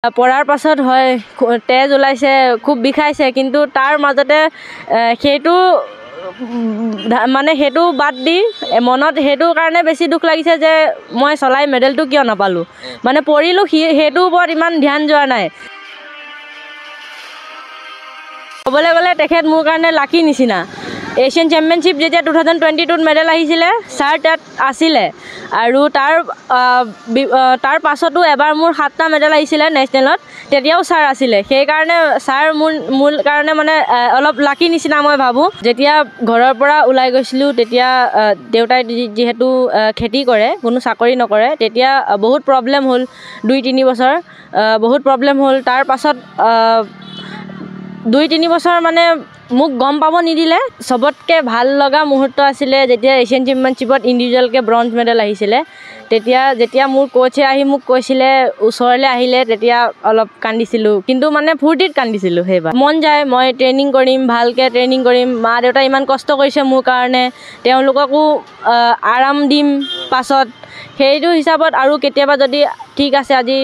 পৰাৰ পাছত হয় তেজ ওলাইছে, খুব বিষাইছে, কিন্তু তাৰ মাজতে সেইটো মানে সেইটো বাদ দি মনত সেইটো কাৰণে বেছি দুখ লাগিছে যে মই চলাই মেডেলটো কিয় নাপালোঁ, মানে পৰিলোঁ, সেইটোৰ ওপৰত ইমান ধ্যান যোৱা নাই। ক'বলৈ গ'লে তেখেত মোৰ কাৰণে লাকি নিচিনা। এছিয়ান চেম্পিয়নশ্বিপ যেতিয়া 2022ত মেডেল আহিছিলে, ছাৰ তাত আছিলে, আৰু তাৰ পাছতো এবাৰ মোৰ 7টা মেডেল আহিছিলে নেশ্যনেলত, তেতিয়াও ছাৰ আছিলে। সেইকাৰণে ছাৰ মোৰ কাৰণে মানে অলপ লাকি নিচিনা মই ভাবোঁ। যেতিয়া ঘৰৰ পৰা ওলাই গৈছিলোঁ তেতিয়া দেউতাই যিহেতু খেতি কৰে, কোনো চাকৰি নকৰে, তেতিয়া বহুত প্ৰব্লেম হ'ল, 2-3 বছৰ বহুত প্ৰব্লেম হ'ল। তাৰ পাছত 2-3 বছৰ মানে মোক গম পাব নিদিলে। চবতকৈ ভাল লগা মুহূৰ্ত আছিলে যেতিয়া এছিয়ান চেম্পিয়নশ্বিপত ইণ্ডিভিজুৱেলকৈ ব্ৰঞ্জ মেডেল আহিছিলে। যেতিয়া মোৰ কোচে আহি মোক কৈছিলে, ওচৰলৈ আহিলে, তেতিয়া অলপ কান্দিছিলোঁ, কিন্তু মানে ফূৰ্তিত কান্দিছিলোঁ। সেইবাৰ মন যায় মই ট্ৰেইনিং কৰিম, ভালকৈ ট্ৰেইনিং কৰিম, মা দেউতাই ইমান কষ্ট কৰিছে মোৰ কাৰণে, তেওঁলোককো আৰাম দিম পাছত। সেইটো হিচাপত আৰু কেতিয়াবা যদি ঠিক আছে আজি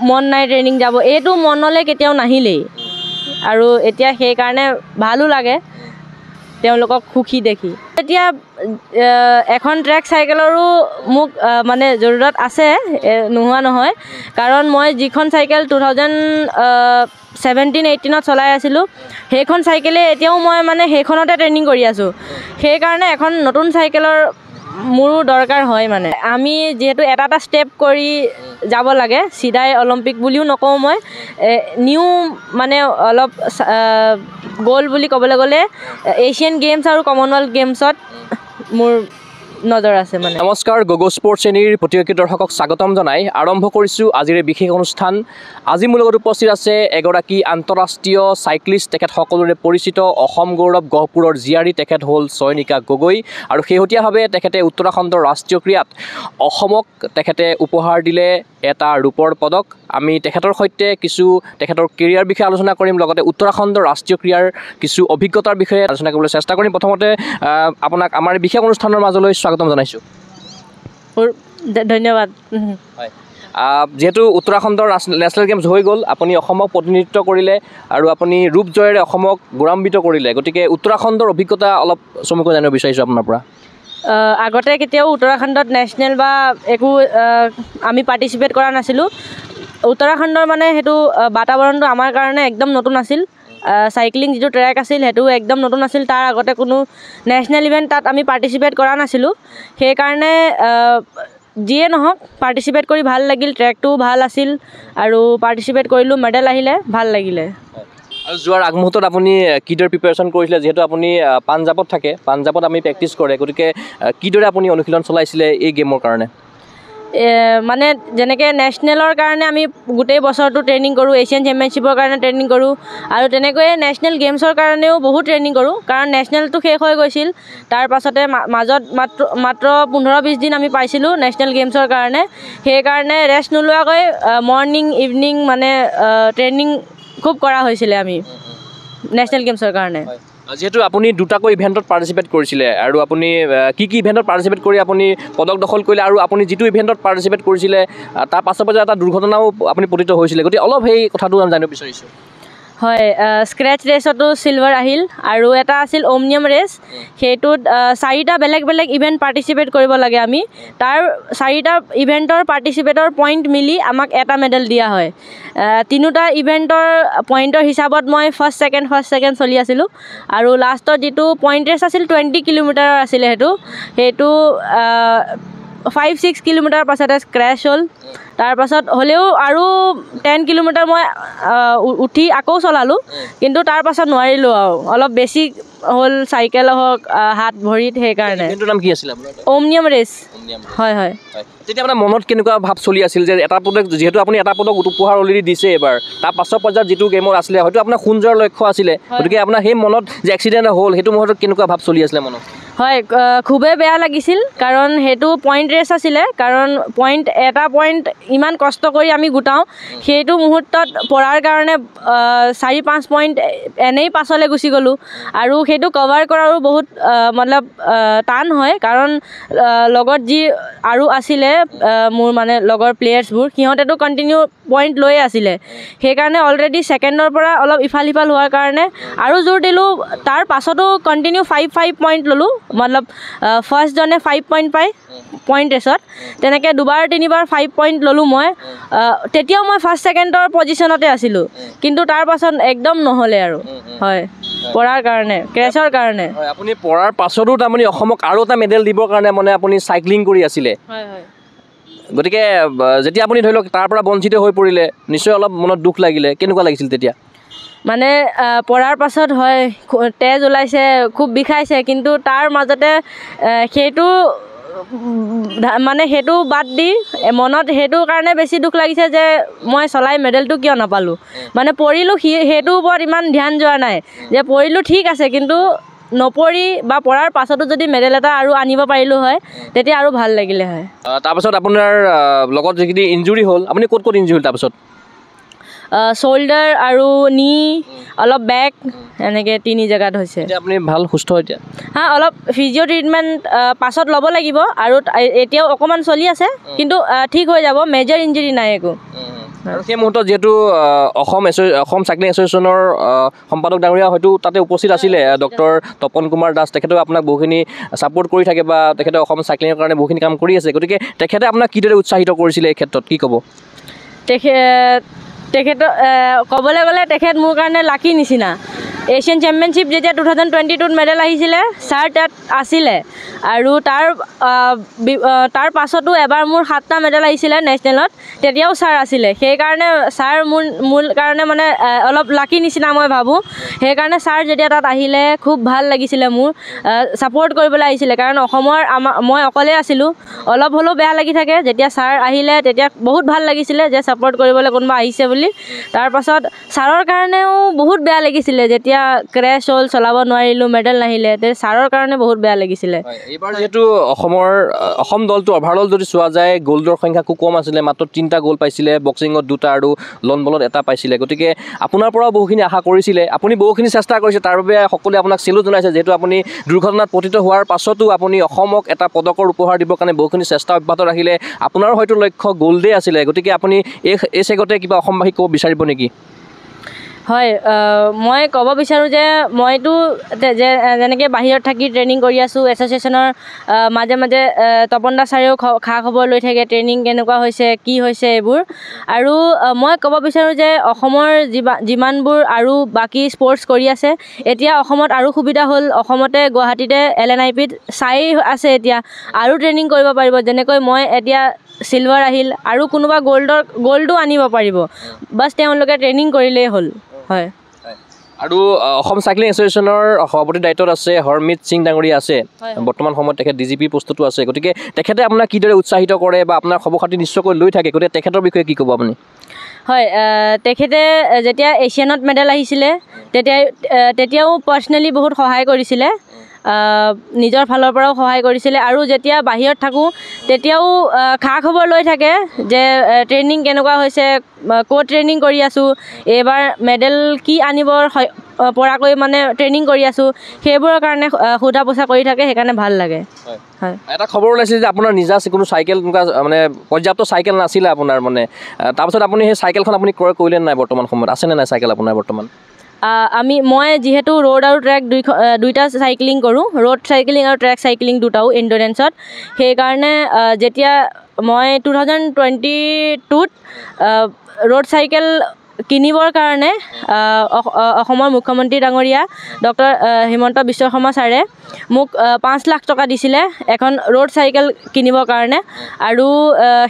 মন নাই ট্ৰেইনিং যাব, এইটো মনলৈ কেতিয়াও নাহিলেই। আৰু এতিয়া সেইকাৰণে ভালো লাগে তেওঁলোকক সুখী দেখি। এতিয়া এখন ট্ৰেক চাইকেলৰো মোক মানে জৰুৰত আছে, নোহোৱা নহয়, কাৰণ মই যিখন চাইকেল 2017-18ত চলাই আছিলোঁ, সেইখন চাইকেলে এতিয়াও মই মানে সেইখনতে ট্ৰেইনিং কৰি আছোঁ। সেইকাৰণে এখন নতুন চাইকেলৰ মোৰো দৰকাৰ হয়। মানে আমি যিহেতু এটা ষ্টেপ কৰি যাব লাগে, চিধাই অলিম্পিক বুলিও নকওঁ মই, নিউ মানে অলপ গ'ল বুলি ক'বলৈ গ'লে এছিয়ান গেমছ আৰু কমনৱেলথ গেমছত মোৰ নজৰ আছে। মানে নমস্কাৰ, গগো স্পৰ্টছ শ্ৰেণীৰ প্ৰতিযোগী দৰ্শকক স্বাগতম জনাই আৰম্ভ কৰিছোঁ আজিৰ বিশেষ অনুষ্ঠান। আজি মোৰ লগত উপস্থিত আছে এগৰাকী আন্তঃৰাষ্ট্ৰীয় চাইক্লিষ্ট, তেখেত সকলোৰে পৰিচিত, অসম গৌৰৱ গহপুৰৰ জীয়াৰী, তেখেত হ'ল চয়নিকা গগৈ, আৰু শেহতীয়াভাৱে তেখেতে উত্তৰাখণ্ডৰ ৰাষ্ট্ৰীয় ক্ৰীড়াত অসমক তেখেতে উপহাৰ দিলে এটা ৰূপৰ পদক। আমি তেখেতৰ সৈতে তেখেতৰ কেৰিয়াৰ বিষয়ে আলোচনা কৰিম, লগতে উত্তৰাখণ্ডৰ ৰাষ্ট্ৰীয় ক্ৰীড়াৰ কিছু অভিজ্ঞতাৰ বিষয়ে আলোচনা কৰিবলৈ চেষ্টা কৰিম। প্ৰথমতে আপোনাক আমাৰ বিশেষ অনুষ্ঠানৰ মাজলৈ স্বাগতম জনাইছোঁ। ধন্যবাদ। হয়, যিহেতু উত্তৰাখণ্ডৰ নেশ্যনেল গেমছ হৈ গ'ল, আপুনি অসমক প্ৰতিনিধিত্ব কৰিলে আৰু আপুনি ৰূপ জয়েৰে অসমক গৌৰৱান্বিত কৰিলে, গতিকে উত্তৰাখণ্ডৰ অভিজ্ঞতা অলপ চমুকৈ জানিব বিচাৰিছোঁ আপোনাৰ পৰা। আগতে কেতিয়াও উত্তৰাখণ্ডত নেশ্যনেল বা একো আমি পাৰ্টিচিপেট কৰা নাছিলোঁ। উত্তৰাখণ্ডৰ মানে সেইটো বাতাবৰণটো আমাৰ কাৰণে একদম নতুন আছিল। চাইক্লিং যিটো ট্ৰেক আছিল সেইটো একদম নতুন আছিল। তাৰ আগতে কোনো নেশ্যনেল ইভেণ্ট তাত আমি পাৰ্টিচিপেট কৰা নাছিলোঁ। সেইকাৰণে যিয়ে নহওক পাৰ্টিচিপেট কৰি ভাল লাগিল, ট্ৰেকটোও ভাল আছিল, আৰু পাৰ্টিচিপেট কৰিলোঁ, মেডেল আহিলে, ভাল লাগিলে। আৰু যোৱাৰ আগমুহূৰ্তত আপুনি কিদৰে প্ৰিপেৰেশ্যন কৰিছিলে? যিহেতু আপুনি পাঞ্জাৱত থাকে, পাঞ্জাৱত আমি প্ৰেক্টিছ কৰে, গতিকে কিদৰে আপুনি অনুশীলন চলাইছিলে এই গেমৰ কাৰণে? মানে যেনেকৈ নেশ্যনেলৰ কাৰণে আমি গোটেই বছৰটো ট্ৰেইনিং কৰোঁ, এছিয়ান চেম্পিয়নশ্বিপৰ কাৰণে ট্ৰেইনিং কৰোঁ, আৰু তেনেকৈয়ে নেশ্যনেল গেমছৰ কাৰণেও বহুত ট্ৰেইনিং কৰোঁ, কাৰণ নেশ্যনেলটো শেষ হৈ গৈছিল। তাৰ পাছতে মাজত মাত্ৰ 15-20 দিন আমি পাইছিলোঁ নেশ্যনেল গেমছৰ কাৰণে। সেইকাৰণে ৰেষ্ট নোলোৱাকৈ মৰ্ণিং ইভিনিং মানে ট্ৰেইনিং খুব কৰা হৈছিলে আমি নেশ্যনেল গেমছৰ কাৰণে। যিহেতু আপুনি দুটাকৈ ইভেণ্টত পাৰ্টিচিপেট কৰিছিলে, আৰু আপুনি কি ইভেণ্টত পাৰ্টিচিপেট কৰি আপুনি পদক দখল কৰিলে, আৰু আপুনি যিটো ইভেণ্টত পাৰ্টিচিপেট কৰিছিলে তাৰ পাছৰ এটা দুৰ্ঘটনাও আপুনি পতিত হৈছিলে, গতিকে অলপ সেই কথাটো আমি জানিব বিচাৰিছোঁ। হয়, স্ক্ৰেচ ৰেচতো চিলভাৰ আহিল, আৰু এটা আছিল অমনিয়াম ৰেচ। সেইটোত 4টা বেলেগ বেলেগ ইভেণ্ট পাৰ্টিচিপেট কৰিব লাগে আমি। তাৰ 4টা ইভেণ্টৰ পাৰ্টিচিপেটৰ পইণ্ট মিলি আমাক এটা মেডেল দিয়া হয়। 3টা ইভেণ্টৰ পইণ্টৰ হিচাপত মই ফাৰ্ষ্ট ছেকেণ্ড চলি আছিলোঁ, আৰু লাষ্টৰ যিটো পইণ্ট ৰেচ আছিল 20 কিলোমিটাৰৰ আছিলে। সেইটো 5-6 কিলোমিটাৰ পাছতে স্ক্ৰেচ হ'ল। তাৰপাছত হ'লেও আৰু 10 কিলোমিটাৰ মই উঠি আকৌ চলালোঁ, কিন্তু তাৰ পাছত নোৱাৰিলোঁ, আৰু অলপ বেছি হ'ল চাইকেল হওক হাত ভৰিত, সেইকাৰণে। নাম কি আছিল আপোনাৰ? অমনিয়াম ৰেচ। হয় হয়। তেতিয়া আপোনাৰ মনত কেনেকুৱা ভাৱ চলি আছিল যে এটা পদক, যিহেতু আপুনি এটা পদক উপহাৰ অলৰেডি দিছে এবাৰ, তাৰ পাছৰ পৰ্যায়ত যিটো গেমৰ আছিলে হয়তো আপোনাৰ সোণ জয়ৰ লক্ষ্য আছিলে, গতিকে আপোনাৰ সেই মনত যে এক্সিডেণ্ট হ'ল সেইটো মুহূৰ্তত কেনেকুৱা ভাৱ চলি আছিলে মনত? হয়, খুবেই বেয়া লাগিছিল, কাৰণ সেইটো পইণ্ট ৰেচ আছিলে, কাৰণ এটা পইণ্ট ইমান কষ্ট কৰি আমি গোটাওঁ, সেইটো মুহূৰ্তত পৰাৰ কাৰণে 4-5 পইণ্ট এনেই পাছলৈ গুচি গ'লোঁ, আৰু সেইটো কভাৰ কৰাৰো বহুত মতলব টান হয়, কাৰণ লগত যি আৰু আছিলে মোৰ মানে লগৰ প্লেয়াৰ্ছবোৰ সিহঁতেতো কণ্টিনিউ পইণ্ট লৈয়ে আছিলে সেইকাৰণে অলৰেডি ছেকেণ্ডৰ পৰা অলপ ইফাল সিফাল হোৱাৰ কাৰণে আৰু জোৰ দিলোঁ তাৰ পাছতো কণ্টিনিউ 5 পইণ্ট ল'লোঁ মতলব ফাৰ্ষ্টজনে 5 পইণ্ট পায় পইণ্ট ৰেচত তেনেকৈ দুবাৰ তিনিবাৰ 5 পইণ্ট ল'লোঁ মই তেতিয়াও মই ফাৰ্ষ্ট ছেকেণ্ডৰ পজিশ্যনতে আছিলোঁ কিন্তু তাৰ পাছত একদম নহ'লে আৰু হয় পঢ়াৰ কাৰণে ক্ৰেছৰ কাৰণে আপুনি পঢ়াৰ পাছতো তাৰমানে অসমক আৰু এটা মেডেল দিবৰ কাৰণে মানে আপুনি চাইক্লিং কৰি আছিলে গতিকে যেতিয়া আপুনি ধৰি লওক তাৰ পৰা বঞ্চিত হৈ পৰিলে নিশ্চয় অলপ মনত দুখ লাগিলে কেনেকুৱা লাগিছিল তেতিয়া মানে পঢ়াৰ পাছত হয় তেজ ওলাইছে খুব বিষাইছে কিন্তু তাৰ মাজতে সেইটো মানে সেইটো বাদ দি মনত সেইটো কাৰণে বেছি দুখ লাগিছে যে মই চলাই মেডেলটো কিয় নাপালোঁ মানে পঢ়িলোঁ সেইটোৰ ওপৰত ইমান ধ্যান যোৱা নাই যে পঢ়িলোঁ ঠিক আছে কিন্তু নপঢ়ি বা পঢ়াৰ পাছতো যদি মেডেল এটা আৰু আনিব পাৰিলোঁ হয় তেতিয়া আৰু ভাল লাগিলে হয় তাৰপাছত আপোনাৰ লগত যিখিনি ইঞ্জুৰি হ'ল আপুনি ক'ত ইঞ্জুৰি হ'ল তাৰপাছত শ্বল্ডাৰ আৰু নি অলপ বেক এনেকৈ 3 জেগাত হৈছে আপুনি ভাল সুস্থ এতিয়া অলপ ফিজিঅ' ট্ৰিটমেণ্ট পাছত ল'ব লাগিব আৰু এতিয়াও অকণমান চলি আছে কিন্তু ঠিক হৈ যাব মেজৰ ইঞ্জুৰি নাই একো আৰু সেই মুহূৰ্তত যিহেতু অসম চাইক্লিং এছ'চিয়েশ্যনৰ সম্পাদক ডাঙৰীয়া হয়তো তাতে উপস্থিত আছিলে ডক্টৰ তপন কুমাৰ দাস তেখেতেও আপোনাক বহুখিনি ছাপোৰ্ট কৰি থাকে বা তেখেতে অসম চাইক্লিঙৰ কাৰণে বহুখিনি কাম কৰি আছে গতিকে তেখেতে আপোনাক কিদৰে উৎসাহিত কৰিছিলে এই ক্ষেত্ৰত কি ক'ব তেখেতৰ ক'বলৈ গ'লে তেখেত মোৰ কাৰণে লাকি নিচিনা এছিয়ান চেম্পিয়নশ্বিপ যেতিয়া 2022ত মেডেল আহিছিলে ছাৰ তাত আছিলে আৰু তাৰ পাছতো এবাৰ মোৰ 7টা মেডেল আহিছিলে নেশ্যনেলত তেতিয়াও ছাৰ আছিলে সেইকাৰণে ছাৰ মোৰ কাৰণে মানে অলপ লাকি নিচিনা মই ভাবোঁ সেইকাৰণে ছাৰ যেতিয়া তাত আহিলে খুব ভাল লাগিছিলে মোৰ ছাপোৰ্ট কৰিবলৈ আহিছিলে কাৰণ অসমৰ মই অকলে আছিলোঁ অলপ হ'লেও বেয়া লাগি থাকে যেতিয়া ছাৰ আহিলে তেতিয়া বহুত ভাল লাগিছিলে যে ছাপোৰ্ট কৰিবলৈ কোনোবা আহিছে বুলি তাৰপাছত ছাৰৰ কাৰণেও বহুত বেয়া লাগিছিলে যেতিয়া ক্ৰেছ হ'ল চলাব নোৱাৰিলোঁ মেডেল নাহিলে তে ছাৰৰ কাৰণে বহুত বেয়া লাগিছিলে এইবাৰ যিহেতু অসম দলটো অভাৰঅল যদি চোৱা যায় গ'ল্ডৰ সংখ্যা খুব কম আছিলে মাত্ৰ 3টা গ'ল পাইছিলে বক্সিঙত 2টা আৰু লন বলত 1টা পাইছিলে গতিকে আপোনাৰ পৰাও বহুখিনি আশা কৰিছিলে আপুনি বহুখিনি চেষ্টা কৰিছে তাৰ বাবে সকলোৱে আপোনাক চেলুট জনাইছে যিহেতু আপুনি দুৰ্ঘটনাত পতিত হোৱাৰ পাছতো আপুনি অসমক এটা পদকৰ উপহাৰ দিবৰ কাৰণে বহুখিনি চেষ্টা অব্যাহত ৰাখিলে আপোনাৰো হয়তো লক্ষ্য গ'ল্ডে আছিলে গতিকে আপুনি এই চেগতে কিবা অসমবাসীক ক'ব বিচাৰিব নেকি হয় মই ক'ব বিচাৰোঁ যে মইতো যেনেকৈ বাহিৰত থাকি ট্ৰেইনিং কৰি আছোঁ এছ'চিয়েশ্যনৰ মাজে মাজে তপন দা ছাৰেও খা খবৰ লৈ থাকে ট্ৰেইনিং কেনেকুৱা হৈছে কি হৈছে এইবোৰ আৰু মই ক'ব বিচাৰোঁ যে অসমৰ যিমানবোৰ আৰু বাকী স্পৰ্টছ কৰি আছে এতিয়া অসমত আৰু সুবিধা হ'ল অসমতে গুৱাহাটীতে LNIPত চাই আছে এতিয়া আৰু ট্ৰেইনিং কৰিব পাৰিব যেনেকৈ মই এতিয়া চিলভাৰ আহিল আৰু কোনোবা গ'ল্ডো আনিব পাৰিব বাছ তেওঁলোকে ট্ৰেইনিং কৰিলেই হ'ল হয় আৰু অসম চাইক্লিং এছ'চিয়েশ্যনৰ সভাপতিৰ দায়িত্বত আছে হৰমিত সিং ডাঙৰীয়া আছে বৰ্তমান সময়ত তেখেত DGP পোষ্টতো আছে গতিকে তেখেতে আপোনাক কিদৰে উৎসাহিত কৰে বা আপোনাৰ খবৰ খাতি নিশ্চয়কৈ লৈ থাকে গতিকে তেখেতৰ বিষয়ে কি ক'ব আপুনি হয় তেখেতে যেতিয়া এছিয়ানত মেডেল আহিছিলে তেতিয়াও পাৰ্চনেলি বহুত সহায় কৰিছিলে নিজৰ ফালৰ পৰাও সহায় কৰিছিলে আৰু যেতিয়া বাহিৰত থাকোঁ তেতিয়াও খা খবৰ লৈ থাকে যে ট্ৰেইনিং কেনেকুৱা হৈছে ক'ত ট্ৰেইনিং কৰি আছোঁ এইবাৰ মেডেল কি আনিব পৰাকৈ মানে ট্ৰেইনিং কৰি আছোঁ সেইবোৰৰ কাৰণে সোধা পোছা কৰি থাকে সেইকাৰণে ভাল লাগে হয় এটা খবৰ ওলাইছিল যে আপোনাৰ নিজা কোনো চাইকেল এনেকুৱা মানে পৰ্যাপ্ত চাইকেল নাছিলে আপোনাৰ মানে তাৰপিছত আপুনি সেই চাইকেলখন আপুনি ক্ৰয় কৰিলে নাই বৰ্তমান সময়ত আছেনে নাই চাইকেল আপোনাৰ বৰ্তমান মই যিহেতু ৰোড আৰু ট্ৰেক দুইটা চাইক্লিং কৰোঁ ৰোড চাইক্লিং আৰু ট্ৰেক চাইক্লিং দুটাও এণ্ডুৰেঞ্চত সেইকাৰণে যেতিয়া মই 2022ত ৰোড চাইকেল কিনিবৰ কাৰণে অসমৰ মুখ্যমন্ত্ৰী ডাঙৰীয়া ডক্টৰ হিমন্ত বিশ্ব শৰ্মা ছাৰে মোক 5 লাখ টকা দিছিলে এখন ৰোড চাইকেল কিনিবৰ কাৰণে আৰু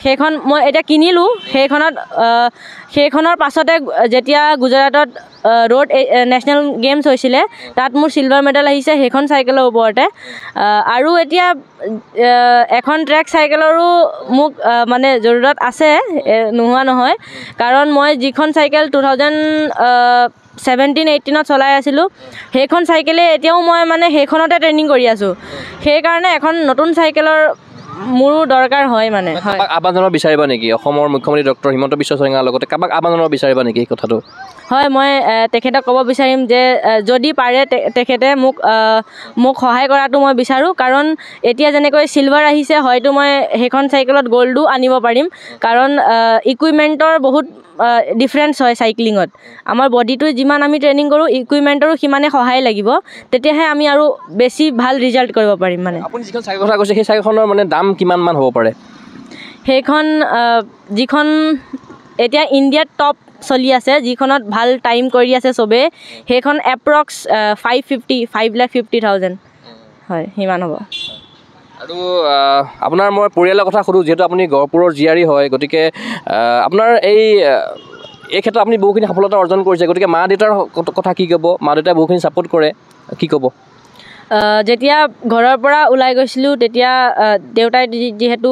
সেইখন মই এতিয়া কিনিলোঁ সেইখনৰ পাছতে যেতিয়া গুজৰাটত ৰোড নেশ্যনেল গেমছ হৈছিলে তাত মোৰ চিলভাৰ মেডেল আহিছে সেইখন চাইকেলৰ ওপৰতে আৰু এতিয়া এখন ট্ৰেক চাইকেলৰো মোক মানে জৰুৰত আছে নোহোৱা নহয় কাৰণ মই যিখন চাইকেল 2017-18ত চলাই আছিলোঁ সেইখন চাইকেলে এতিয়াও মই মানে সেইখনতে ট্ৰেইনিং কৰি আছোঁ সেইকাৰণে এখন নতুন চাইকেলৰ মোৰো দৰকাৰ হয় মানে। হয়, আহ্বান জনাব বিচাৰিবা নেকি অসমৰ মুখ্যমন্ত্ৰী ডক্টৰ হিমন্ত বিশ্ব শৰ্মাৰ লগতে কাৰোবাক আহ্বান জনাব বিচাৰিবা নেকি এই কথাটো? হয়, মই তেখেতক ক'ব বিচাৰিম যে যদি পাৰে তেখেতে মোক সহায় কৰাটো মই বিচাৰোঁ। কাৰণ এতিয়া যেনেকৈ চিলভাৰ আহিছে, হয়তো মই সেইখন চাইকেলত গ'ল্ডো আনিব পাৰিম। কাৰণ ইকুইপমেণ্টৰ বহুত ডিফাৰেঞ্চ হয় চাইক্লিঙত। আমাৰ বডিটো যিমান আমি ট্ৰেইনিং কৰোঁ, ইকুইপমেণ্টৰো সিমানে সহায় লাগিব, তেতিয়াহে আমি আৰু বেছি ভাল ৰিজাল্ট কৰিব পাৰিম মানে। আপুনি যিখন চাইকেল কথা কৈছে সেই চাইকেলখনৰ মানে দাম কিমান মান হ'ব পাৰে? সেইখন যিখন এতিয়া ইণ্ডিয়াত টপ চলি আছে, যিখনত ভাল টাইম কৰি আছে চবেই, সেইখন এপ্ৰক্স 5,50,000 হয়, সিমান হ'ব। আৰু আপোনাৰ মই পৰিয়ালৰ কথা সোধোঁ, যিহেতু আপুনি গহপুৰৰ জীয়াৰী হয়, গতিকে আপোনাৰ এই ক্ষেত্ৰত আপুনি বহুখিনি সফলতা অৰ্জন কৰিছে, গতিকে মা দেউতাৰ কথা কি ক'ব? মা দেউতাই বহুখিনি ছাপোৰ্ট কৰে, কি ক'ব? যেতিয়া ঘৰৰ পৰা ওলাই গৈছিলোঁ, তেতিয়া দেউতাই যিহেতু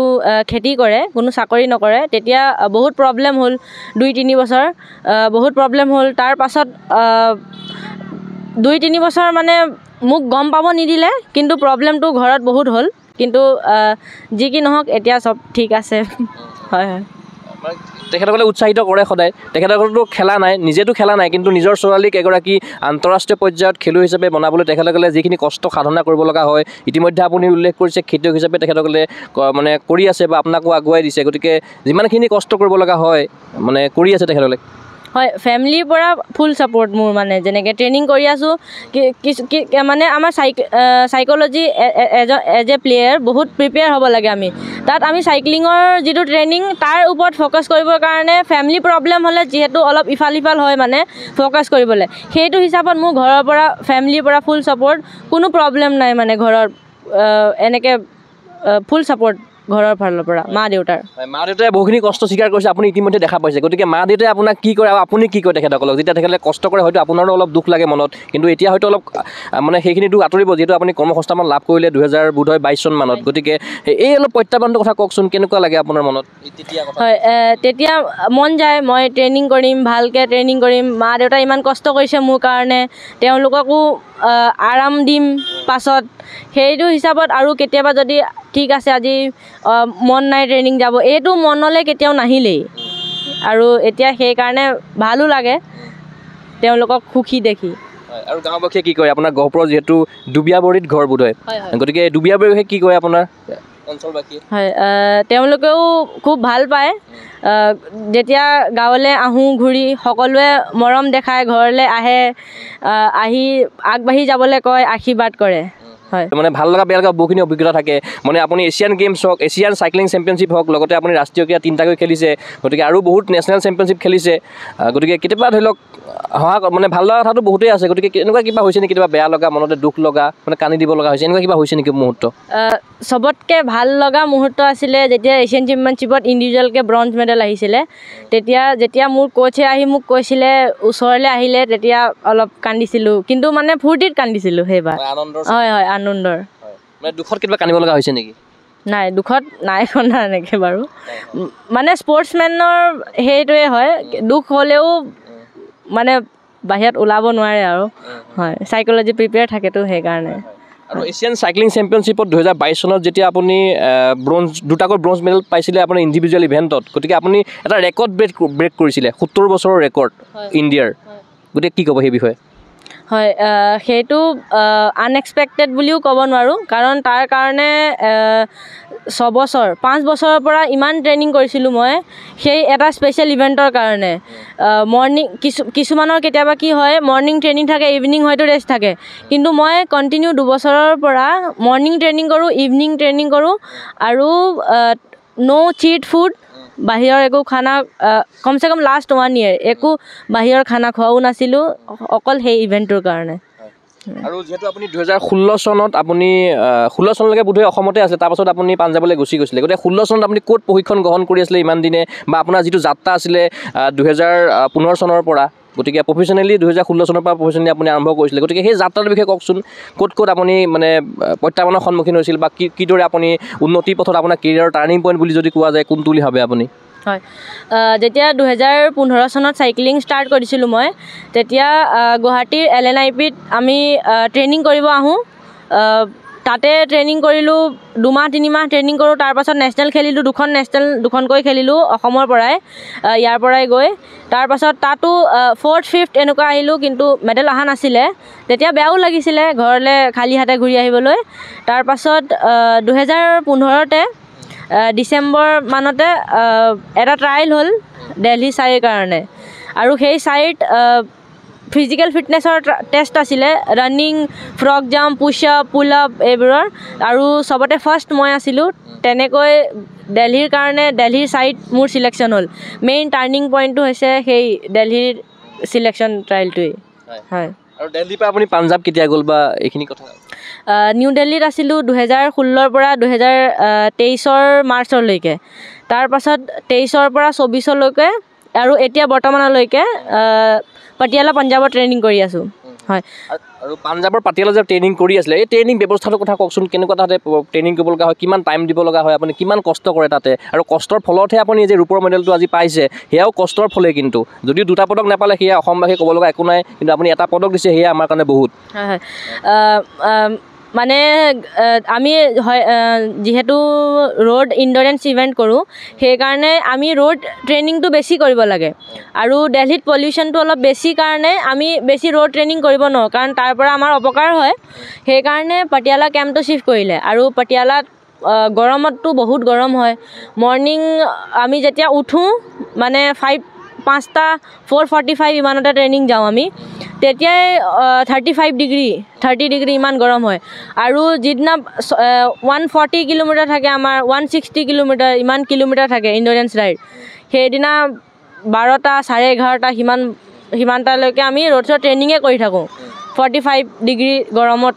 খেতি কৰে, কোনো চাকৰি নকৰে, তেতিয়া বহুত প্ৰব্লেম হ'ল। 2-3 বছৰ বহুত প্ৰব্লেম হ'ল। তাৰ পাছত 2-3 বছৰ মানে মোক গম পাব নিদিলে, কিন্তু প্ৰব্লেমটো ঘৰত বহুত হ'ল। কিন্তু যি কি নহওক, এতিয়া চব ঠিক আছে। হয় হয়, তেখেতসকলে উৎসাহিত কৰে সদায়। তেখেতসকলেতো খেলা নাই, নিজেতো খেলা নাই, কিন্তু নিজৰ ছোৱালীক এগৰাকী আন্তঃৰাষ্ট্ৰীয় পৰ্যায়ত খেলুৱৈ হিচাপে বনাবলৈ তেখেতসকলে যিখিনি কষ্ট সাধনা কৰিব লগা হয়, ইতিমধ্যে আপুনি উল্লেখ কৰিছে খেতিয়ক হিচাপে তেখেতসকলে মানে কৰি আছে বা আপোনাকো আগুৱাই দিছে। গতিকে যিমানখিনি কষ্ট কৰিব লগা হয় মানে কৰি আছে তেখেতসকলে। হয়, ফেমিলিৰ পৰা ফুল ছাপোৰ্ট মোৰ মানে। যেনেকৈ ট্ৰেইনিং কৰি আছোঁ, মানে আমাৰ চাইক'লজি এজ এ প্লেয়াৰ বহুত প্ৰিপেয়াৰ হ'ব লাগে আমি। তাত আমি চাইক্লিঙৰ যিটো ট্ৰেইনিং, তাৰ ওপৰত ফ'কাছ কৰিবৰ কাৰণে ফেমিলি প্ৰব্লেম হ'লে যিহেতু অলপ ইফাল সিফাল হয় মানে ফ'কাছ কৰিবলৈ, সেইটো হিচাপত মোৰ ঘৰৰ পৰা ফেমিলিৰ পৰা ফুল ছাপোৰ্ট, কোনো প্ৰব্লেম নাই মানে ঘৰৰ এনেকৈ ফুল ছাপোৰ্ট ঘৰৰ ফালৰ পৰা মা দেউতাৰ। মা দেউতাই বহুখিনি কষ্ট স্বীকাৰ কৰিছে, আপুনি ইতিমধ্যে দেখা পাইছে। গতিকে মা দেউতাই আপোনাক কি কৰে আৰু আপুনি কি কয় তেখেতসকলক? যেতিয়া তেখেতসকলে কষ্ট কৰে, হয়তো আপোনাৰো অলপ দুখ লাগে মনত, কিন্তু এতিয়া হয়তো অলপ মানে সেইখিনি দুখ আঁতৰিব, যিহেতু আপুনি কৰ্মসংস্থাপন লাভ কৰিলে 2022 চন মানত। গতিকে এই অলপ প্ৰত্যাহ্বানটোৰ কথা কওকচোন, কেনেকুৱা লাগে আপোনাৰ মনত? হয়, তেতিয়া মন যায় মই ট্ৰেইনিং কৰিম, ভালকৈ ট্ৰেইনিং কৰিম। মা দেউতাই ইমান কষ্ট কৰিছে মোৰ কাৰণে, তেওঁলোককো আৰাম দিম পাছত। সেইটো হিচাপত আৰু কেতিয়াবা যদি ঠিক আছে আজি মন নাই ট্ৰেইনিং যাব, এইটো মনলৈ কেতিয়াও নাহিলেই। আৰু এতিয়া সেইকাৰণে ভালো লাগে তেওঁলোকক সুখী দেখি। আৰু গাঁওবাসীয়ে কি কয়? আপোনাৰ গহপুৰৰ যিহেতু দুবিয়াবৰীত ঘৰ বোধ হয়, গতিকে দুবিয়াবৰীৰ বিষয়ে কি কয় আপোনাৰ অঞ্চলবাসীয়ে? হয়, তেওঁলোকেও খুব ভাল পায়। যেতিয়া গাঁৱলৈ আহোঁ ঘূৰি, সকলোৱে মৰম দেখায়, ঘৰলৈ আহে, আহি আগবাঢ়ি যাবলৈ কয়, আশীৰ্বাদ কৰে। হয়, মানে ভাল লগা বেয়া লগা বহুখিনি অভিজ্ঞতা থাকে। মানে আপুনি এছিয়ান গেমছ হওক, এছিয়ান চাইক্লিং চেম্পিয়নশ্বিপ হওক, লগতে আপুনি ৰাষ্ট্ৰীয় ক্ৰীড়া 3টাকৈ খেলিছে, গতিকে আৰু বহুত নেশ্যনেল চেম্পিয়নশ্বিপ খেলিছে। গতিকে কেতিয়াবা ধৰি লওক মানে ভাল লগা কথাটো বহুতেই আছে। গতিকে এনেকুৱা কিবা হৈছে নেকি, কেতিয়াবা বেয়া লগা, মনতে দুখ লগা, মানে কান্দি দিব লগা হৈছে, এনেকুৱা কিবা হৈছে নেকি মুহূৰ্ত? চবতকৈ ভাল লগা মুহূৰ্ত আছিলে যেতিয়া এছিয়ান চেম্পিয়নশ্বিপত ইণ্ডিভিজুৱেলকৈ ব্ৰঞ্জ মেডেল আহিছিলে। যেতিয়া মোৰ কোচে আহি মোক কৈছিলে, ওচৰলৈ আহিলে, তেতিয়া অলপ কান্দিছিলোঁ, কিন্তু মানে ফূৰ্তিত কান্দিছিলোঁ সেইবাৰ। হয় হয়, আনন্দৰ। মানে দুখত কেতিয়াবা কান্দিব লগা হৈছে নেকি? নাই, দুখত নাই কন্দা এনেকৈ বাৰু। মানে স্পৰ্টছমেনৰ সেইটোৱে হয়, দুখ হ'লেও মানে বাহিৰত ওলাব নোৱাৰে আৰু। হয়, চাইক'লজি প্ৰিপেয়াৰ থাকেতো সেইকাৰণে। আৰু এছিয়ান চাইক্লিং চেম্পিয়নশ্বিপত 2022 চনত যেতিয়া আপুনি দুটাকৈ ব্ৰঞ্জ মেডেল পাইছিলে আপোনাৰ ইণ্ডিভিজুৱেল ইভেণ্টত, গতিকে আপুনি এটা ৰেকৰ্ড ব্ৰেক কৰিছিলে, 70 বছৰৰ ৰেকৰ্ড ইণ্ডিয়াৰ। গতিকে কি ক'ব সেই বিষয়ে? হয়, সেইটো আনএক্সপেক্টেড বুলিও ক'ব নোৱাৰোঁ, কাৰণ তাৰ কাৰণে 5 বছৰৰ পৰা ইমান ট্ৰেইনিং কৰিছিলোঁ মই সেই এটা স্পেচিয়েল ইভেণ্টৰ কাৰণে। মৰ্ণিং কিছুমানৰ কেতিয়াবা কি হয়, মৰ্ণিং ট্ৰেইনিং থাকে, ইভিনিং হয়তো ৰেষ্ট থাকে, কিন্তু মই কণ্টিনিউ 2 বছৰৰ পৰা মৰ্ণিং ট্ৰেইনিং কৰোঁ, ইভিনিং ট্ৰেইনিং কৰোঁ, আৰু ন' চিট ফুড, বাহিৰৰ একো খানা, কমচে কম লাষ্ট 1 year একো বাহিৰৰ খানা খোৱাও নাছিলোঁ, অকল সেই ইভেণ্টটোৰ কাৰণে। আৰু যিহেতু আপুনি 2016 চনত আপুনি 16 চনলৈকে বোধহয় অসমতে আছিলে, তাৰপাছত আপুনি পাঞ্জাৱলৈ গুচি গৈছিলে। গতিকে 16 চনত আপুনি ক'ত প্ৰশিক্ষণ গ্ৰহণ কৰি আছিলে ইমান দিনে, বা আপোনাৰ যিটো যাত্ৰা আছিলে 2015 চনৰ পৰা, গতিকে প্ৰফেচনেলি 2016 চনৰ পৰা প্ৰফেচনেলি আপুনি আৰম্ভ কৰিছিলে। গতিকে সেই যাত্ৰাটোৰ বিষয়ে কওকচোন, ক'ত আপুনি মানে প্ৰত্যাহ্বানৰ সন্মুখীন হৈছিল, বা কিদৰে আপুনি উন্নতিৰ পথত আপোনাৰ কেৰিয়াৰৰ টাৰ্ণিং পইণ্ট বুলি যদি কোৱা যায়, কোনটো বুলি ভাবে আপুনি? হয়, যেতিয়া 2015 চনত চাইক্লিং ষ্টাৰ্ট কৰিছিলোঁ মই, তেতিয়া গুৱাহাটীৰ LNIPত আমি ট্ৰেইনিং কৰিব আহোঁ। তাতে ট্ৰেইনিং কৰিলোঁ 2 মাহ 3 মাহ ট্ৰেইনিং কৰোঁ তাৰপাছত নেশ্যনেল খেলিলোঁ দুখনকৈ খেলিলোঁ অসমৰ পৰাই ইয়াৰ পৰাই গৈ তাৰপাছত তাতো 4th 5th এনেকুৱা আহিলোঁ কিন্তু মেডেল অহা নাছিলে তেতিয়া বেয়াও লাগিছিলে ঘৰলৈ খালী হাতে ঘূৰি আহিবলৈ তাৰপাছত 2015তে ডিচেম্বৰ মানতে এটা ট্ৰায়েল হ'ল দিল্লী চাইৰ কাৰণে আৰু সেই চাইত ফিজিকেল ফিটনেছৰ টেষ্ট আছিলে ৰানিং ফ্ৰক জাম্প পুছ আপ পুল আপ এইবোৰৰ আৰু চবতে ফাৰ্ষ্ট মই আছিলোঁ তেনেকৈ দিল্লীৰ কাৰণে দিল্লীৰ চাইট মোৰ চিলেকশ্যন হ'ল মেইন টাৰ্ণিং পইণ্টটো হৈছে সেই দিল্লীৰ চিলেকশ্যন ট্ৰায়েলটোৱেই হয় আৰু দিল্লীৰ পৰা আপুনি পাঞ্জাৱ কেতিয়া গ'ল বা এইখিনি কথা নিউ দিল্লীত আছিলোঁ 2016ৰ পৰা 2023ৰ মাৰ্চলৈকে তাৰপাছত 23ৰ পৰা 24লৈকে আৰু এতিয়া বৰ্তমানলৈকে পাটিয়ালা পাঞ্জাৱত ট্ৰেইনিং কৰি আছোঁ হয় আৰু পাঞ্জাৱৰ পাটিয়ালা যে ট্ৰেইনিং কৰি আছিলে এই ট্ৰেইনিং ব্যৱস্থাটোৰ কথা কওকচোন কেনেকুৱা তাতে ট্ৰেইনিং কৰিব লগা হয় কিমান টাইম দিব লগা হয় আপুনি কিমান কষ্ট কৰে তাতে আৰু কষ্টৰ ফলতহে আপুনি যে ৰূপৰ মেডেলটো আজি পাইছে সেয়াও কষ্টৰ ফলে কিন্তু যদিও 2টা পদক নাপালে সেয়া অসমবাসী ক'ব লগা একো নাই কিন্তু আপুনি এটা পদক দিছে সেয়া আমাৰ কাৰণে বহুত হয় হয় মানে আমি যিহেতু ৰোড ইণ্ডুৰেঞ্চ ইভেণ্ট কৰোঁ সেইকাৰণে আমি ৰোড ট্ৰেইনিংটো বেছি কৰিব লাগে আৰু দিল্লীত পলিউশ্যনটো অলপ বেছি কাৰণে আমি বেছি ৰোড ট্ৰেইনিং কৰিব নোৱাৰোঁ কাৰণ তাৰ পৰা আমাৰ অপকাৰ হয় সেইকাৰণে পাটিয়ালা কেম্পটো শ্বিফ্ট কৰিলে আৰু পাটিয়ালাত গৰমততো বহুত গৰম হয় মৰ্ণিং আমি যেতিয়া উঠোঁ মানে 5টা 4:45 ইমানতে ট্ৰেইনিং যাওঁ আমি তেতিয়াই 30 ডিগ্ৰী ইমান গৰম হয় আৰু যিদিনা 140 কিলোমিটাৰ থাকে আমাৰ 160 কিলোমিটাৰ ইমান কিলোমিটাৰ থাকে ইণ্ডুৰেঞ্চ ৰাইড সেইদিনা 12টা 11:30 সিমানটালৈকে আমি ৰোডৰ ট্ৰেইনিঙে কৰি থাকোঁ 45 ডিগ্ৰী গৰমত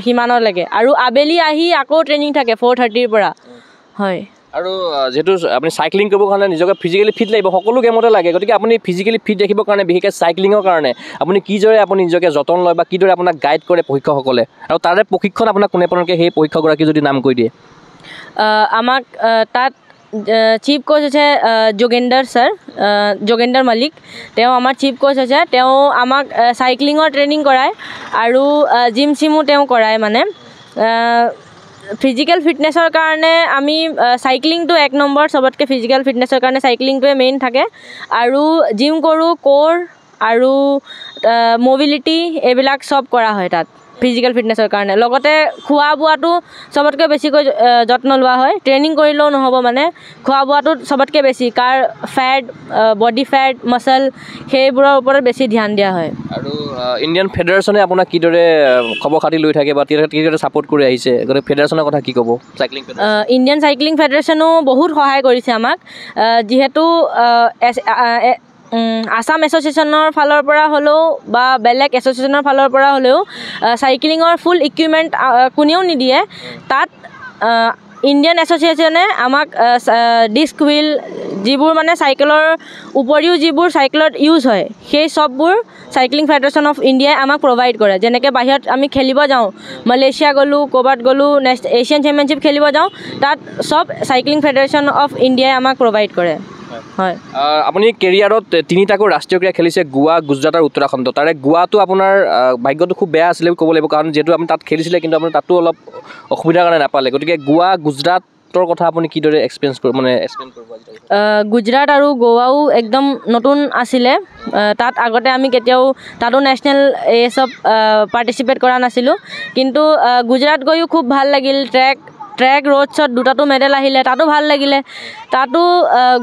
সিমানলৈকে আৰু আবেলি আহি আকৌ ট্ৰেইনিং থাকে 4:30ৰ পৰা হয় আৰু যেহেতু আপুনি সাইক্লিং কৰিবৰ কাৰণে নিজকে ফিজিক্যালি ফিট লাগিব সকলো গেমতে লাগে গতিকে আপুনি ফিজিক্যালি ফিট ৰাখিবৰ কাৰণে বিশেষকৈ সাইক্লিঙৰ কাৰণে আপুনি কিদৰে আপুনি নিজকে যতন লয় বা কিদৰে আপোনাক গাইড কৰে প্ৰশিক্ষকসকলে আৰু তাৰে প্ৰশিক্ষণ আপোনাক কোনে প্ৰদানকে সেই প্ৰশিক্ষকগৰাকী যদি নাম কৈ দিয়ে আমাক তাত চিফ কোচ হৈছে যোগেন্দ্ৰ মালিক তেওঁ আমাৰ চিফ কোচ হৈছে তেওঁ আমাক সাইক্লিঙৰ ট্ৰেইনিং কৰায় আৰু জিম চিমো তেওঁ কৰায় মানে ফিজিকেল ফিটনেছৰ কাৰণে আমি সাইক্লিংটো 1 নম্বৰ সবতকৈ ফিজিকেল ফিটনেছৰ কাৰণে সাইক্লিংটোৱে মেইন থাকে আৰু জিম কৰোঁ কোৰ আৰু মোবিলিটি এইবিলাক সব কৰা হয় তাত ফিজিকেল ফিটনেছৰ কাৰণে লগতে খোৱা বোৱাটো সবতকৈ বেছিকৈ যত্ন লোৱা হয় ট্ৰেইনিং কৰিলেও নহ'ব মানে খোৱা বোৱাটো সবতকৈ বেছি কাৰ ফেট বডি ফেট মাছল সেইবোৰৰ ওপৰত বেছি ধ্যান দিয়া হয় আৰু ইণ্ডিয়ান ফেডাৰেশ্যনে আপোনাক কিদৰে খবৰ খাতি লৈ থাকে বা কিদৰে ছাপোৰ্ট কৰি আহিছে গতিকে ফেডাৰেশ্যনৰ কথা কি ক'ব সাইক্লিং ইণ্ডিয়ান সাইক্লিং ফেডাৰেশ্যনেও বহুত সহায় কৰিছে আমাক যিহেতু আসাম এছ'চিয়েশ্যনৰ ফালৰ পৰা হ'লেও বা বেলেগ এছ'চিয়েশ্যনৰ ফালৰ পৰা হ'লেও চাইক্লিঙৰ ফুল ইকুইপমেণ্ট কোনেও নিদিয়ে তাত ইণ্ডিয়ান এছ'চিয়েশ্যনে আমাক ডিস্ক হুইল যিবোৰ মানে চাইকেলৰ উপৰিও যিবোৰ চাইকেলত ইউজ হয় সেই সববোৰ সাইক্লিং ফেডাৰেশ্যন অফ ইণ্ডিয়াই আমাক প্ৰভাইড কৰে যেনেকৈ বাহিৰত আমি খেলিব যাওঁ মালয়েছিয়া গ'লোঁ ক'ৰবাত গ'লোঁ নেক্সট এছিয়ান চেম্পিয়নশ্বিপ খেলিব যাওঁ তাত সব সাইক্লিং ফেডাৰেশ্যন অফ ইণ্ডিয়াই আমাক প্ৰভাইড কৰে হয় আপুনি কেৰিয়াৰত 3টাকৈ ৰাষ্ট্ৰীয় ক্ৰীড়া খেলিছে গোৱা গুজৰাট আৰু উত্তৰাখণ্ড তাৰে গোৱাটো আপোনাৰ ভাগ্যটো খুব বেয়া আছিলে ক'ব লাগিব কাৰণ যিহেতু আপুনি তাত খেলিছিলে কিন্তু আপুনি তাতো অলপ অসুবিধাৰ কাৰণে নাপালে গতিকে গোৱা গুজৰাটৰ কথা আপুনি কিদৰে এক্সপিৰিয়েঞ্চ কৰিব গুজৰাট আৰু গোৱাও একদম নতুন আছিলে তাত আগতে আমি কেতিয়াও তাতো নেশ্যনেল এই সব পাৰ্টিচিপেট কৰা নাছিলোঁ কিন্তু গুজৰাট গৈও খুব ভাল লাগিল ট্ৰেক ৰোডছত 2টাতো মেডেল আহিলে তাতো ভাল লাগিলে তাতো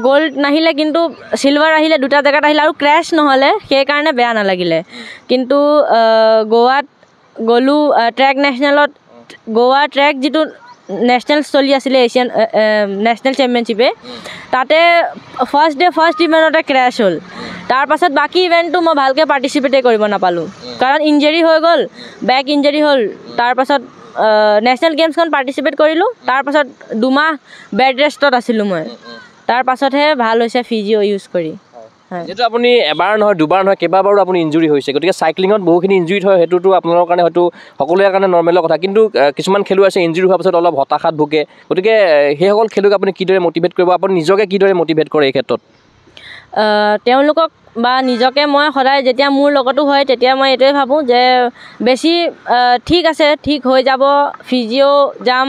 গোল্ড নাহিলে কিন্তু চিলভাৰ আহিলে 2টা জেগাত আহিলে আৰু ক্ৰেছ নহ'লে সেইকাৰণে বেয়া নালাগিলে কিন্তু গোৱাত গ'লোঁ ট্ৰেক নেশ্যনেলত গোৱা ট্ৰেক যিটো নেশ্যনেল চলি আছিলে এছিয়ান নেশ্যনেল চেম্পিয়নশ্বিপে তাতে ফাৰ্ষ্ট ইভেণ্টতে ক্ৰেছ হ'ল তাৰপাছত বাকী ইভেণ্টটো মই ভালকৈ পাৰ্টিচিপেটেই কৰিব নাপালোঁ কাৰণ ইঞ্জৰি হৈ গ'ল বেক ইঞ্জৰি হ'ল তাৰপাছত নেশ্যনেল গেমছখন পাৰ্টিচিপেট কৰিলোঁ তাৰপাছত 2 মাহ বেড ৰেষ্টত আছিলোঁ মই তাৰপাছতহে ভাল হৈছে ফিজিঅ' ইউজ কৰি যেহেতু আপুনি এবাৰ নহয় দুবাৰ নহয় কেইবাবাৰো আপুনি ইঞ্জুৰি হৈছে গতিকে সাইক্লিঙত বহুখিনি ইঞ্জুৰি হয় সেইটোতো আপোনালোকৰ কাৰণে হয়তো সকলোৰে কাৰণে নৰ্মেলৰ কথা কিন্তু কিছুমান খেলুৱৈ আছে ইঞ্জুৰি হোৱাৰ পাছত অলপ হতাশাত ভোগে গতিকে সেইসকল খেলুৱৈক আপুনি কিদৰে মটিভেট কৰিব আপুনি নিজকে কিদৰে মটিভেট কৰে এই ক্ষেত্ৰত তেওঁলোকক বা নিজকে মই সদায় যেতিয়া মোৰ লগতো হয় তেতিয়া মই এইটোৱে ভাবোঁ যে বেছি ঠিক আছে, ঠিক হৈ যাব। ফিজিঅ' যাম,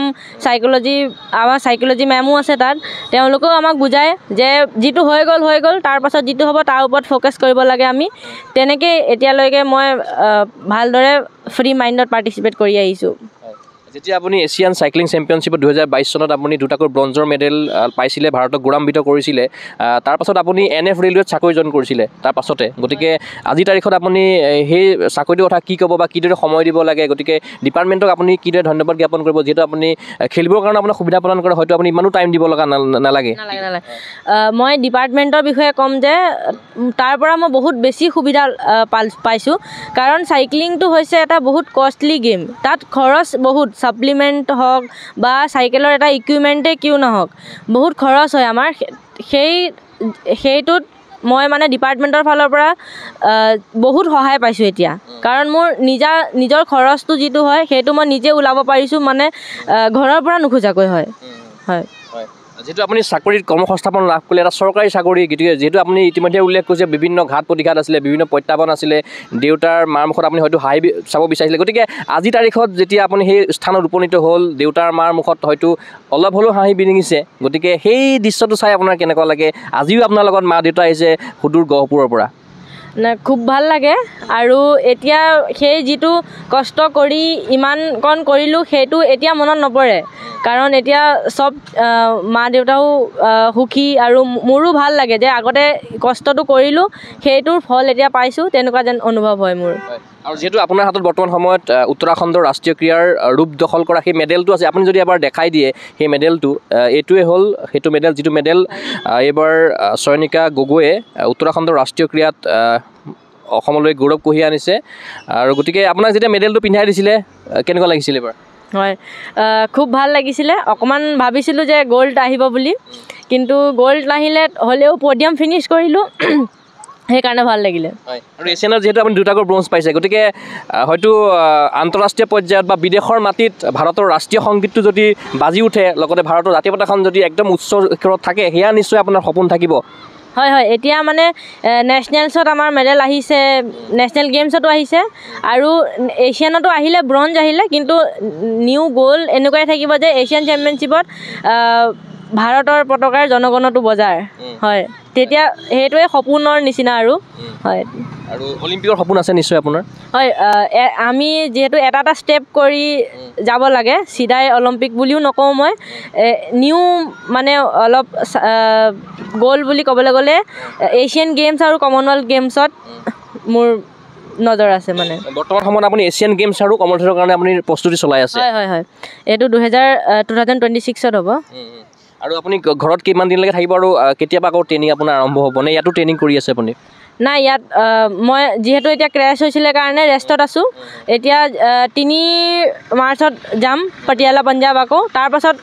আমাৰ চাইক'লজি মেমো আছে তাত, তেওঁলোকেও আমাক বুজায় যে যিটো হৈ গ'ল, তাৰপাছত যিটো হ'ব তাৰ ওপৰত ফ'কাছ কৰিব লাগে আমি। তেনেকৈ এতিয়ালৈকে মই ভালদৰে ফ্ৰী মাইণ্ডত পাৰ্টিচিপেট কৰি আহিছোঁ। যেতিয়া আপুনি এছিয়ান চাইক্লিং চেম্পিয়নশ্বিপত 2022 চনত আপুনি দুটাকৈ ব্ৰঞ্জৰ মেডেল পাইছিলে, ভাৰতক গৌৰৱান্বিত কৰিছিলে, তাৰপাছত আপুনি NF ৰেলৱেত চাকৰি জইন কৰিছিলে তাৰ পাছতে। গতিকে আজিৰ তাৰিখত আপুনি সেই চাকৰিটোৰ কথা কি ক'ব বা কিদৰে সময় দিব লাগে, গতিকে ডিপাৰ্টমেণ্টক আপুনি কিদৰে ধন্যবাদ জ্ঞাপন কৰিব, যিহেতু আপুনি খেলিবৰ কাৰণে আপোনাক সুবিধা প্ৰদান কৰে, হয়তো আপুনি ইমানো টাইম দিব লগা নালাগে। মই ডিপাৰ্টমেণ্টৰ বিষয়ে ক'ম যে তাৰ পৰা মই বহুত বেছি সুবিধা পাইছোঁ, কাৰণ চাইক্লিংটো হৈছে এটা বহুত কষ্টলি গেম। তাত খৰচ বহুত, ছাপ্লিমেণ্ট হওক বা চাইকেলৰ এটা ইকুইপমেণ্টেই কিয় নহওক, বহুত খৰচ হয় আমাৰ। সেইটোত মই মানে ডিপাৰ্টমেণ্টৰ ফালৰ পৰা বহুত সহায় পাইছোঁ এতিয়া, কাৰণ মোৰ নিজৰ খৰচটো যিটো হয় সেইটো মই নিজে ওলাব পাৰিছোঁ, মানে ঘৰৰ পৰা নোখোজাকৈ হয়। যিহেতু আপুনি চাকৰিত কৰ্মসংস্থাপন লাভ কৰিলে, এটা চৰকাৰী চাকৰি, গতিকে যিহেতু আপুনি ইতিমধ্যে উল্লেখ কৰিছে বিভিন্ন ঘাত প্ৰতিঘাত আছিলে, বিভিন্ন প্ৰত্যাহ্বান আছিলে, দেউতাৰ মাৰ মুখত আপুনি হয়তো হাঁহি চাব বিচাৰিছিলে, গতিকে আজিৰ তাৰিখত যেতিয়া আপুনি সেই স্থানত উপনীত হ'ল, দেউতাৰ মাৰ মুখত হয়তো অলপ হ'লেও হাঁহি বিৰিঙিছে, গতিকে সেই দৃশ্যটো চাই আপোনাৰ কেনেকুৱা লাগে? আজিও আপোনাৰ লগত মা দেউতা আহিছে সুদূৰ গহপুৰৰ পৰা। খুব ভাল লাগে, আৰু এতিয়া সেই যিটো কষ্ট কৰি ইমানকণ কৰিলোঁ সেইটো এতিয়া মনত নপৰে, কাৰণ এতিয়া চব মা দেউতাও সুখী, আৰু মোৰো ভাল লাগে যে আগতে কষ্টটো কৰিলোঁ, সেইটোৰ ফল এতিয়া পাইছোঁ, তেনেকুৱা যেন অনুভৱ হয় মোৰ। আৰু যিহেতু আপোনাৰ হাতত বৰ্তমান সময়ত উত্তৰাখণ্ডৰ ৰাষ্ট্ৰীয় ক্ৰীড়াৰ ৰূপ দখল কৰা সেই মেডেলটো আছে, আপুনি যদি এবাৰ দেখাই দিয়ে সেই মেডেলটো, এইটোৱে হ'ল সেইটো মেডেল, যিটো মেডেল এইবাৰ চয়নিকা গগৈয়ে উত্তৰাখণ্ডৰ ৰাষ্ট্ৰীয় ক্ৰীড়াত অসমলৈ গৌৰৱ কঢ়িয়াই আনিছে। আৰু গতিকে আপোনাক যেতিয়া মেডেলটো পিন্ধাই দিছিলে কেনেকুৱা লাগিছিলে এবাৰ? হয়, খুব ভাল লাগিছিলে। অকণমান ভাবিছিলোঁ যে গ'ল্ড আহিব বুলি, কিন্তু গ'ল্ড নাহিলে, হ'লেও পডিয়াম ফিনিছ কৰিলোঁ, সেইকাৰণে ভাল লাগিলে। আৰু এছিয়ানত যিহেতু আপুনি দুটাকৈ ব্ৰঞ্জ পাইছে, গতিকে হয়তো আন্তঃৰাষ্ট্ৰীয় পৰ্যায়ত বা বিদেশৰ মাটিত ভাৰতৰ ৰাষ্ট্ৰীয় সংগীতটো যদি বাজি উঠে, লগতে ভাৰতৰ জাতীয় পতাকাখন যদি একদম উচ্চ শিখৰত থাকে, সেয়া নিশ্চয় আপোনাৰ সপোন থাকিব। হয়, এতিয়া মানে নেশ্যনেলছত আমাৰ মেডেল আহিছে, নেশ্যনেল গেমছতো আহিছে, আৰু এছিয়ানতো আহিলে, ব্ৰঞ্জ আহিলে, কিন্তু নিউ গ'ল্ড এনেকুৱাই থাকিব যে এছিয়ান চেম্পিয়নশ্বিপত ভাৰতৰ পতাকাৰ জনগণতো বজাৰ। হয়, তেতিয়া সেইটোৱে সপোনৰ নিচিনা আৰু। হয়, আৰু অলিম্পিকৰ সপোন আছে নিশ্চয় আপোনাৰ? হয়, আমি যিহেতু এটা ষ্টেপ কৰি যাব লাগে, চিধাই অলিম্পিক বুলিও নকওঁ মই, নিউ মানে অলপ গ'ল বুলি ক'বলৈ গ'লে এছিয়ান গেমছ আৰু কমনৱেলথ গেমছত মোৰ নজৰ আছে। মানে বৰ্তমান সময়ত আপুনি এছিয়ান গেমছ আৰু কমনৱেলথৰ কাৰণে আপুনি প্ৰস্তুতি চলাই আছে? হয়, এইটো 2026ত হ'ব। আৰু আপুনি ঘৰত কিমান দিনলৈকে থাকিব, আৰু কেতিয়াবা আকৌ ট্ৰেইনিং আপোনাৰ আৰম্ভ হ'ব নে ইয়াতো ট্ৰেইনিং কৰি আছে আপুনি? নাই, ইয়াত মই যিহেতু এতিয়া ক্ৰেছ হৈছিলে কাৰণে ৰেষ্টত আছোঁ। এতিয়া 3 মাৰ্চত যাম পাটিয়ালা পাঞ্জাৱ, আকৌ তাৰপাছত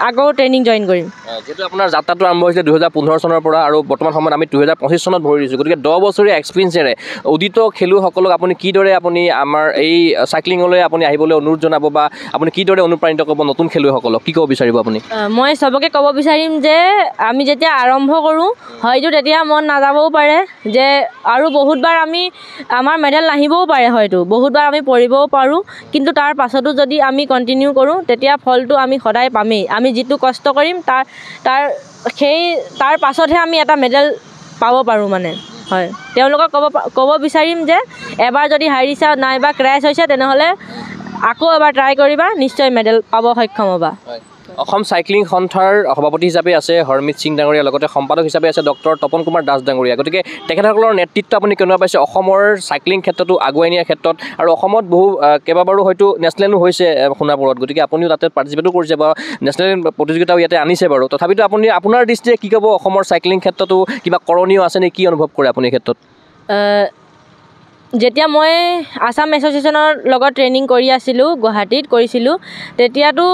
আকৌ ট্ৰেইনিং জইন কৰিম। যিহেতু আপোনাৰ যাত্ৰাটো আৰম্ভ হৈছিলে 2015 চনৰ পৰা, আৰু বৰ্তমান সময়ত আমি 2025 চনত ভৰি দিছোঁ, গতিকে 10 বছৰীয়া এক্সপিৰিয়েঞ্চেৰে উদিত খেলুৱৈসকলক আপুনি কিদৰে আমাৰ এই চাইক্লিঙলৈ আপুনি আহিবলৈ অনুৰোধ জনাব, বা আপুনি কিদৰে অনুপ্ৰাণিত কৰিব নতুন খেলুৱৈসকলক, কি ক'ব বিচাৰিব আপুনি? মই চবকে ক'ব বিচাৰিম যে আমি যেতিয়া আৰম্ভ কৰোঁ, হয়তো তেতিয়া মন নাযাবও পাৰে যে আৰু বহুতবাৰ আমাৰ মেডেল নাহিবও পাৰে, হয়তো বহুতবাৰ আমি পৰিবও পাৰোঁ, কিন্তু তাৰ পাছতো যদি আমি কণ্টিনিউ কৰোঁ তেতিয়া ফলটো আমি সদায় পামেই। আমি যিটো কষ্ট কৰিম তাৰ পাছতহে আমি এটা মেডেল পাব পাৰোঁ মানে। হয়, তেওঁলোকক ক'ব বিচাৰিম যে এবাৰ যদি হাৰিছা নাইবা ক্ৰেছ হৈছে, তেনেহ'লে আকৌ এবাৰ ট্ৰাই কৰিবা, নিশ্চয় মেডেল পাব সক্ষম হ'বা। অসম চাইক্লিং সন্থাৰ সভাপতি হিচাপে আছে হৰমিত সিং ডাঙৰীয়া, লগতে সম্পাদক হিচাপে আছে ডক্টৰ তপন কুমাৰ দাস ডাঙৰীয়া, গতিকে তেখেতসকলৰ নেতৃত্ব আপুনি কেনেকুৱা পাইছে অসমৰ চাইক্লিং ক্ষেত্ৰতো আগুৱাই নিয়াৰ ক্ষেত্ৰত? আৰু অসমত কেইবাবাৰো হয়তো নেশ্যনেলো হৈছে সোণাপুৰত, গতিকে আপুনিও তাতে পাৰ্টিচিপেটো কৰিছে বা নেশ্যনেল প্ৰতিযোগিতাও ইয়াতে আনিছে বাৰু, তথাপিতো আপুনি আপোনাৰ দৃষ্টিৰে কি ক'ব, অসমৰ চাইক্লিং ক্ষেত্ৰতো কিবা কৰণীয় আছেনে, কি অনুভৱ কৰে আপুনি এই ক্ষেত্ৰত? যেতিয়া মই আছাম এছ'চিয়েশ্যনৰ লগত ট্ৰেইনিং কৰি আছিলোঁ, গুৱাহাটীত কৰিছিলোঁ, তেতিয়াতো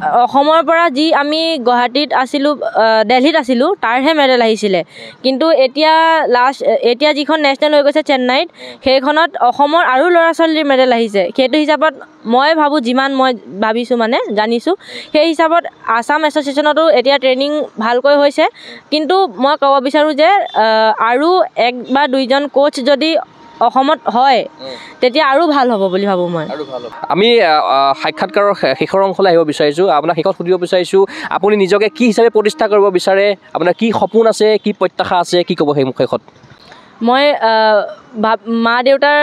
অসমৰ পৰা যি আমি গুৱাহাটীত আছিলোঁ দিল্লীত আছিলোঁ তাৰহে মেডেল আহিছিলে কিন্তু এতিয়া যিখন নেশ্যনেল হৈ গৈছে চেন্নাইত সেইখনত অসমৰ আৰু ল'ৰা ছোৱালীৰ মেডেল আহিছে সেইটো হিচাপত মই ভাবোঁ যিমান মই ভাবিছোঁ মানে জানিছোঁ সেই হিচাপত আসাম এছ'চিয়েশ্যনতো এতিয়া ট্ৰেইনিং ভালকৈ হৈছে কিন্তু মই ক'ব বিচাৰোঁ যে আৰু 1 বা 2জন কোচ যদি অসমত হয় তেতিয়া আৰু ভাল হ'ব বুলি ভাবোঁ মই আমি সাক্ষাৎকাৰৰ শেষৰ অংশলৈ আহিব বিচাৰিছোঁ আপোনাক শেষত সুধিব বিচাৰিছোঁ আপুনি নিজকে কি হিচাপে প্ৰতিষ্ঠা কৰিব বিচাৰে আপোনাৰ কি সপোন আছে কি প্ৰত্যাশা আছে কি ক'ব সেই শেষত মই মা দেউতাৰ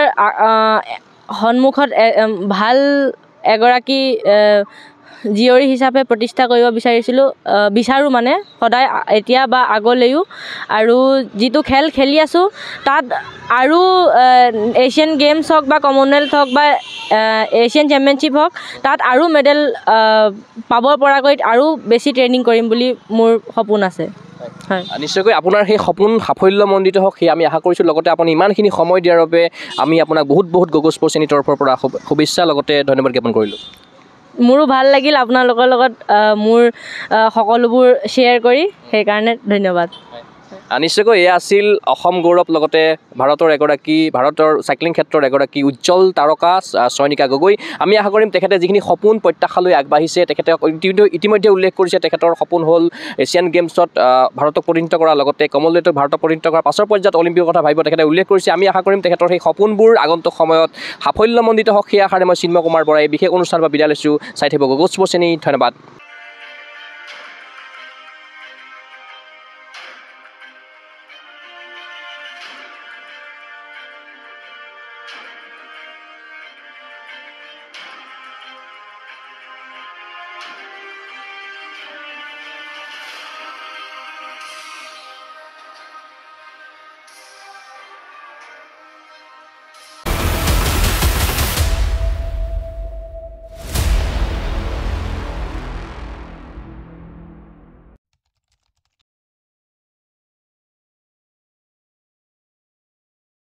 সন্মুখত ভাল এগৰাকী জীয়ৰী হিচাপে প্ৰতিষ্ঠা কৰিব বিচাৰোঁ মানে সদায় এতিয়া বা আগলৈও আৰু যিটো খেল খেলি আছোঁ তাত আৰু এছিয়ান গেমছ হওক বা কমনৱেলথ হওক বা এছিয়ান চেম্পিয়নশ্বিপ হওক তাত আৰু মেডেল পাব পৰাকৈ আৰু বেছি ট্ৰেইনিং কৰিম বুলি মোৰ সপোন আছে হয় নিশ্চয়কৈ আপোনাৰ সেই সপোন সাফল্যমণ্ডিত হওক সেই আমি আশা কৰিছোঁ লগতে আপুনি ইমানখিনি সময় দিয়াৰ বাবে আমি আপোনাক বহুত গগৈ স্পৰ্টছ চেনেলৰ তৰফৰ পৰা শুভেচ্ছা লগতে ধন্যবাদ জ্ঞাপন কৰিলোঁ মোৰো ভাল লাগিল আপোনালোকৰ লগত মোৰ সকলোবোৰ শ্বেয়াৰ কৰি সেইকাৰণে ধন্যবাদ নিশ্চয়কৈ এয়া আছিল অসম গৌৰৱ লগতে ভাৰতৰ চাইক্লিং ক্ষেত্ৰৰ এগৰাকী উজ্জ্বল তাৰকা চয়নিকা গগৈ আমি আশা কৰিম তেখেতে যিখিনি সপোন প্ৰত্যাশালৈ আগবাঢ়িছে তেখেতে ইতিমধ্যে উল্লেখ কৰিছে তেখেতৰ সপোন হ'ল এছিয়ান গেমছত ভাৰতক প্ৰতিনিধিত্ব কৰা লগতে কমনৱেলথত ভাৰতক প্ৰতিনিধিত্ব কৰাৰ পাছৰ পৰ্যায়ত অলিম্পিকৰ কথা ভাবিব তেখেতে উল্লেখ কৰিছে আমি আশা কৰিম তেখেতৰ সেই সপোনবোৰ আগন্তুক সময়ত সাফল্যমণ্ডিত হওক সেই আশাৰে মই চিন্ময় কুমাৰ বৰাই বিশেষ অনুষ্ঠানৰ পৰা বিদায় লৈছোঁ চাই থাকিব গগৈ স্পৰ্টছ চেনেল ধন্যবাদ